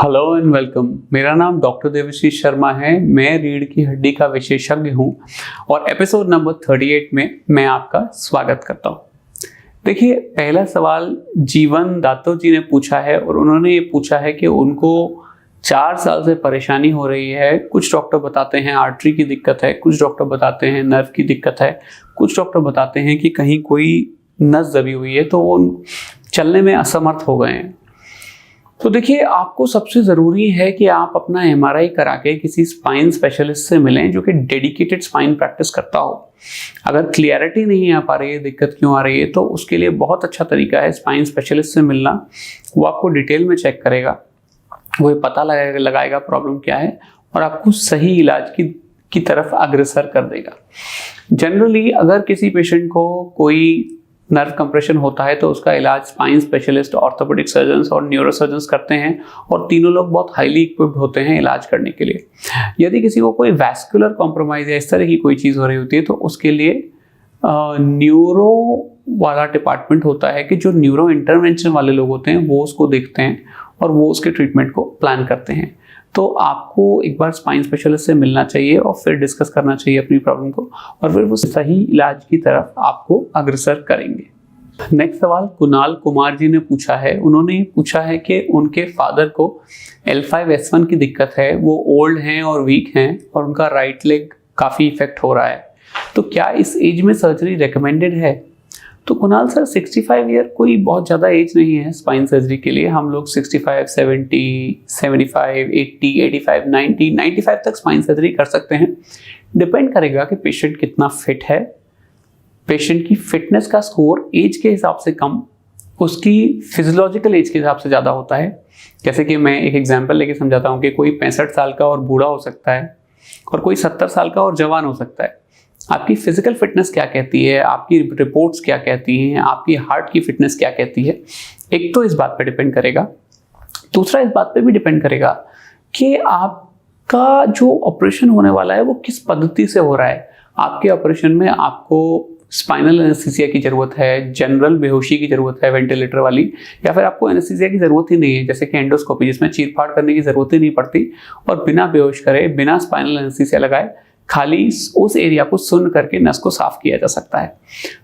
Hello and welcome. मेरा नाम doctor Devashish Sharma है। मैं रीढ़ की हड्डी का विशेषज्ञ हूं और एपिसोड नंबर 38 में मैं आपका स्वागत करता हूं। देखिए, पहला सवाल जीवन दातो जी ने पूछा है और उन्होंने ये पूछा है कि उनको 4 साल से परेशानी हो रही है। कुछ डॉक्टर बताते हैं आर्टरी की दिक्कत है, कुछ डॉक्टर बताते हैं नर्व की दिक्कत है, कुछ डॉक्टर बताते हैं कि कहीं कोई नस दबी हुई है तो वो चलने में असमर्थ हो गए हैं। तो देखिए, आपको सबसे ज़रूरी है कि आप अपना एमआरआई करा के किसी स्पाइन स्पेशलिस्ट से मिलें जो कि डेडिकेटेड स्पाइन प्रैक्टिस करता हो। अगर क्लियरिटी नहीं आ पा रही है, दिक्कत क्यों आ रही है, तो उसके लिए बहुत अच्छा तरीका है स्पाइन स्पेशलिस्ट से मिलना। वो आपको डिटेल में चेक करेगा, वो पता लगाएगा प्रॉब्लम क्या है और आपको सही इलाज की तरफ अग्रसर कर देगा। जनरली अगर किसी पेशेंट को कोई नर्व कंप्रेशन होता है तो उसका इलाज स्पाइन स्पेशलिस्ट, ऑर्थोपेडिक सर्जन्स और न्यूरोसर्जन्स करते हैं और तीनों लोग बहुत हाईली इक्विप्ड होते हैं इलाज करने के लिए। यदि किसी को कोई वैस्कुलर कॉम्प्रोमाइज या इस तरह की कोई चीज़ हो रही होती है तो उसके लिए न्यूरो वाला डिपार्टमेंट होता है कि जो न्यूरो इंटरवेंशन वाले लोग होते हैं वो उसको देखते हैं और वो उसके ट्रीटमेंट को प्लान करते हैं। तो आपको एक बार स्पाइन स्पेशलिस्ट से मिलना चाहिए और फिर डिस्कस करना चाहिए अपनी प्रॉब्लम को और फिर वो सही इलाज की तरफ आपको अग्रसर करेंगे। नेक्स्ट सवाल कुणाल कुमार जी ने पूछा है। उन्होंने पूछा है कि उनके फादर को L5-S1 की दिक्कत है, वो ओल्ड हैं और वीक हैं और उनका राइट लेग काफ़ी इफेक्ट हो रहा है, तो क्या इस एज में सर्जरी रिकमेंडेड है? तो कुणाल सर, 65 ईयर कोई बहुत ज़्यादा एज नहीं है स्पाइन सर्जरी के लिए। हम लोग 65, 70, 75, 80, 85, 90, 95 तक स्पाइन सर्जरी कर सकते हैं। डिपेंड करेगा कि पेशेंट कितना फिट है। पेशेंट की फिटनेस का स्कोर एज के हिसाब से कम, उसकी फिजियोलॉजिकल एज के हिसाब से ज़्यादा होता है। जैसे कि मैं एक एग्जाम्पल लेके समझाता हूँ कि कोई 65 साल का और बूढ़ा हो सकता है और कोई 70 साल का और जवान हो सकता है। आपकी फिजिकल फिटनेस क्या कहती है, आपकी रिपोर्ट्स क्या कहती हैं, आपकी हार्ट की फिटनेस क्या कहती है, एक तो इस बात पे डिपेंड करेगा। दूसरा इस बात पे भी डिपेंड करेगा कि आपका जो ऑपरेशन होने वाला है वो किस पद्धति से हो रहा है। आपके ऑपरेशन में आपको स्पाइनल एनेस्थीसिया की ज़रूरत है, जनरल बेहोशी की ज़रूरत है वेंटिलेटर वाली, या फिर आपको एनेस्थीसिया की ज़रूरत ही नहीं है, जैसे कि एंडोस्कोपी जिसमें चीरफाड़ करने की ज़रूरत ही नहीं पड़ती और बिना बेहोश करे, बिना स्पाइनल एनेस्थीसिया लगाए खाली उस एरिया को सुन करके नस को साफ किया जा सकता है।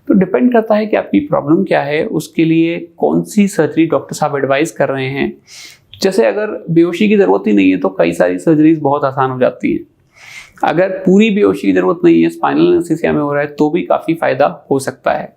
तो डिपेंड करता है कि आपकी प्रॉब्लम क्या है, उसके लिए कौन सी सर्जरी डॉक्टर साहब एडवाइस कर रहे हैं। जैसे अगर बेहोशी की ज़रूरत ही नहीं है तो कई सारी सर्जरीज बहुत आसान हो जाती हैं। अगर पूरी बेहोशी की ज़रूरत नहीं है, स्पाइनल एनेस्थीसिया में हो रहा है, तो भी काफ़ी फ़ायदा हो सकता है।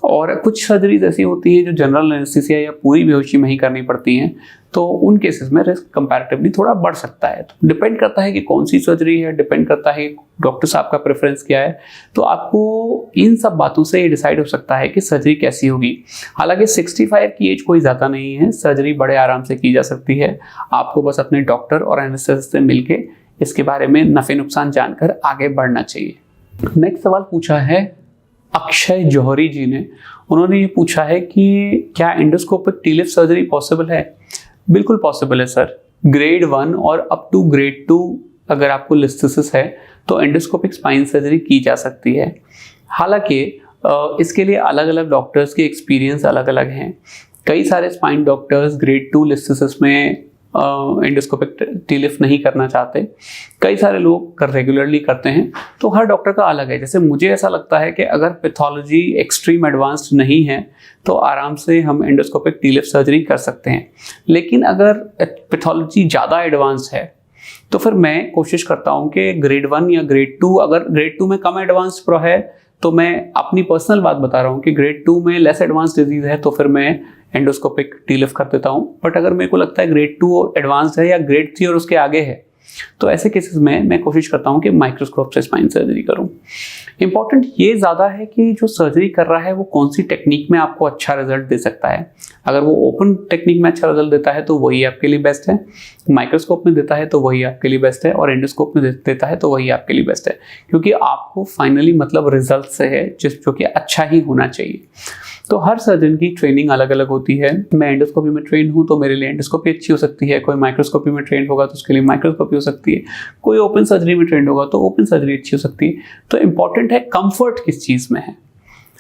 और कुछ सर्जरीज ऐसी होती हैं जो जनरल एनेस्थीसिया या पूरी बेहोशी में ही करनी पड़ती हैं, तो उन केसेस में रिस्क कंपैरेटिवली थोड़ा बढ़ सकता है। तो डिपेंड करता है कि कौन सी सर्जरी है, डिपेंड करता है डॉक्टर साहब का प्रेफरेंस क्या है। तो आपको इन सब बातों से ये डिसाइड हो सकता है कि सर्जरी कैसी होगी। हालांकि 65 की एज कोई ज़्यादा नहीं है, सर्जरी बड़े आराम से की जा सकती है। आपको बस अपने डॉक्टर और एनेस्थेसिस्ट से मिलके इसके बारे में नफ़े नुकसान जानकर आगे बढ़ना चाहिए। नेक्स्ट सवाल पूछा है अक्षय जौहरी जी ने। उन्होंने ये पूछा है कि क्या एंडोस्कोपिक टीलिफ सर्जरी पॉसिबल है? बिल्कुल पॉसिबल है सर। ग्रेड 1 और अप टू ग्रेड 2 अगर आपको लिस्थेसिस है तो एंडोस्कोपिक स्पाइन सर्जरी की जा सकती है। हालांकि इसके लिए अलग अलग डॉक्टर्स के एक्सपीरियंस अलग अलग हैं। कई सारे स्पाइन डॉक्टर्स ग्रेड 2 लिस्थेसिस में एंडोस्कोपिक टीलिफ नहीं करना चाहते, कई सारे लोग रेगुलरली करते हैं। तो हर डॉक्टर का अलग है। जैसे मुझे ऐसा लगता है कि अगर पैथोलॉजी एक्सट्रीम एडवांस्ड नहीं है तो आराम से हम एंडोस्कोपिक टीलिफ सर्जरी कर सकते हैं। लेकिन अगर पैथोलॉजी ज़्यादा एडवांस्ड है तो फिर मैं कोशिश करता हूँ कि ग्रेड 1 या ग्रेड 2, अगर ग्रेड 2 में कम एडवांस्ड प्रो है तो मैं अपनी पर्सनल बात बता रहा हूँ कि ग्रेड 2 में लेस एडवांस डिजीज़ है तो फिर मैं एंडोस्कोपिक टीलिफ कर देता हूँ। बट अगर मेरे को लगता है ग्रेड 2 एडवांस्ड है या ग्रेड 3 और उसके आगे है तो ऐसे केसेस में मैं कोशिश करता हूँ कि माइक्रोस्कोप से स्पाइन सर्जरी करूँ। इंपॉर्टेंट ये ज़्यादा है कि जो सर्जरी कर रहा है वो कौन सी टेक्निक में आपको अच्छा रिजल्ट दे सकता है। अगर वो ओपन टेक्निक में अच्छा रिजल्ट देता है तो वही आपके लिए बेस्ट है, माइक्रोस्कोप में देता है तो वही आपके लिए बेस्ट है, और एंडोस्कोप में देता है तो वही आपके लिए बेस्ट है, क्योंकि आपको फाइनली मतलब रिजल्ट से है जो कि अच्छा ही होना चाहिए। तो हर सर्जन की ट्रेनिंग अलग अलग होती है। मैं एंडोस्कोपी में ट्रेन हूँ तो मेरे लिए एंडोस्कोपी अच्छी हो सकती है, कोई माइक्रोस्कोपी में ट्रेन होगा तो उसके लिए माइक्रोस्कोपी हो सकती है, कोई ओपन सर्जरी में ट्रेन होगा तो ओपन सर्जरी अच्छी हो सकती है। तो इम्पॉर्टेंट है कंफर्ट किस चीज़ में है।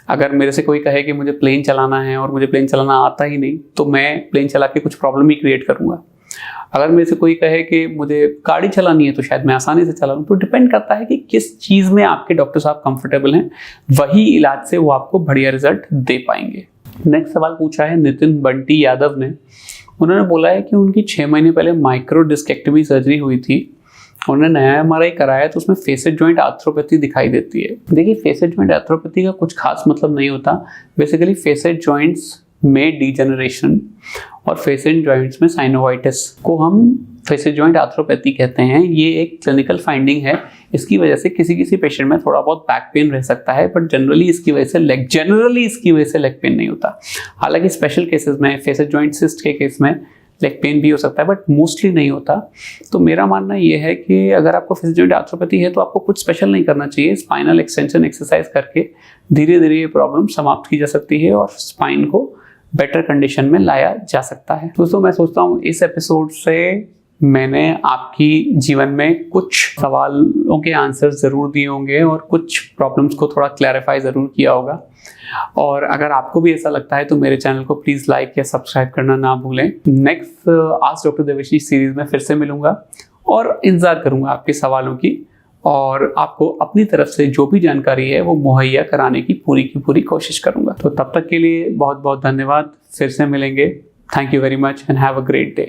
अगर मेरे से कोई कहे कि मुझे प्लेन चलाना है और मुझे प्लेन चलाना आता ही नहीं तो मैं प्लेन चला के कुछ प्रॉब्लम ही क्रिएट करूँगा। अगर मेरे से कोई कहे कि मुझे गाड़ी चलानी है तो शायद मैं आसानी से चला लूँ। तो डिपेंड करता है कि किस चीज़ में आपके डॉक्टर साहब कंफर्टेबल हैं, वही इलाज से वो आपको बढ़िया रिजल्ट दे पाएंगे। नेक्स्ट सवाल पूछा है नितिन बंटी यादव ने। उन्होंने बोला है कि उनकी 6 महीने पहले माइक्रो डिस्केक्टमी सर्जरी हुई थी, उन्होंने नया एमआरआई कराया तो उसमें फेसेट जॉइंट आर्थ्रोपैथी दिखाई देती है। देखिए, फेसेट जॉइंट आर्थ्रोपैथी का कुछ खास मतलब नहीं होता। बेसिकली फेसेट जॉइंट्स में डिजेनरेशन और फेसेट जॉइंट्स में साइनोवाइटिस को हम फेसेट जॉइंट आर्थ्रोपैथी कहते हैं। ये एक क्लिनिकल फाइंडिंग है। इसकी वजह से किसी पेशेंट में थोड़ा बहुत बैक पेन रह सकता है, बट जनरली इसकी वजह से लेग पेन नहीं होता। हालांकि स्पेशल केसेस में, फेसेट जॉइंट सिस्ट के केस में लेग पेन भी हो सकता है, बट मोस्टली नहीं होता। तो मेरा मानना ये है कि अगर आपको फेसेट जॉइंट आर्थ्रोपैथी है तो आपको कुछ स्पेशल नहीं करना चाहिए। स्पाइनल एक्सटेंशन एक्सरसाइज करके धीरे धीरे ये प्रॉब्लम समाप्त की जा सकती है और स्पाइन को बेटर कंडीशन में लाया जा सकता है। दोस्तों, मैं सोचता हूँ इस एपिसोड से मैंने आपकी जीवन में कुछ सवालों के आंसर ज़रूर दिए होंगे और कुछ प्रॉब्लम्स को थोड़ा क्लैरिफाई ज़रूर किया होगा। और अगर आपको भी ऐसा लगता है तो मेरे चैनल को प्लीज़ लाइक या सब्सक्राइब करना ना भूलें। Next ask doctor Devashish series में फिर से मिलूंगा और इंतज़ार करूंगा आपके सवालों की, और आपको अपनी तरफ से जो भी जानकारी है वो मुहैया कराने की पूरी कोशिश करूंगा। तो तब तक के लिए बहुत बहुत धन्यवाद। फिर से मिलेंगे। Thank you very much and have a great day.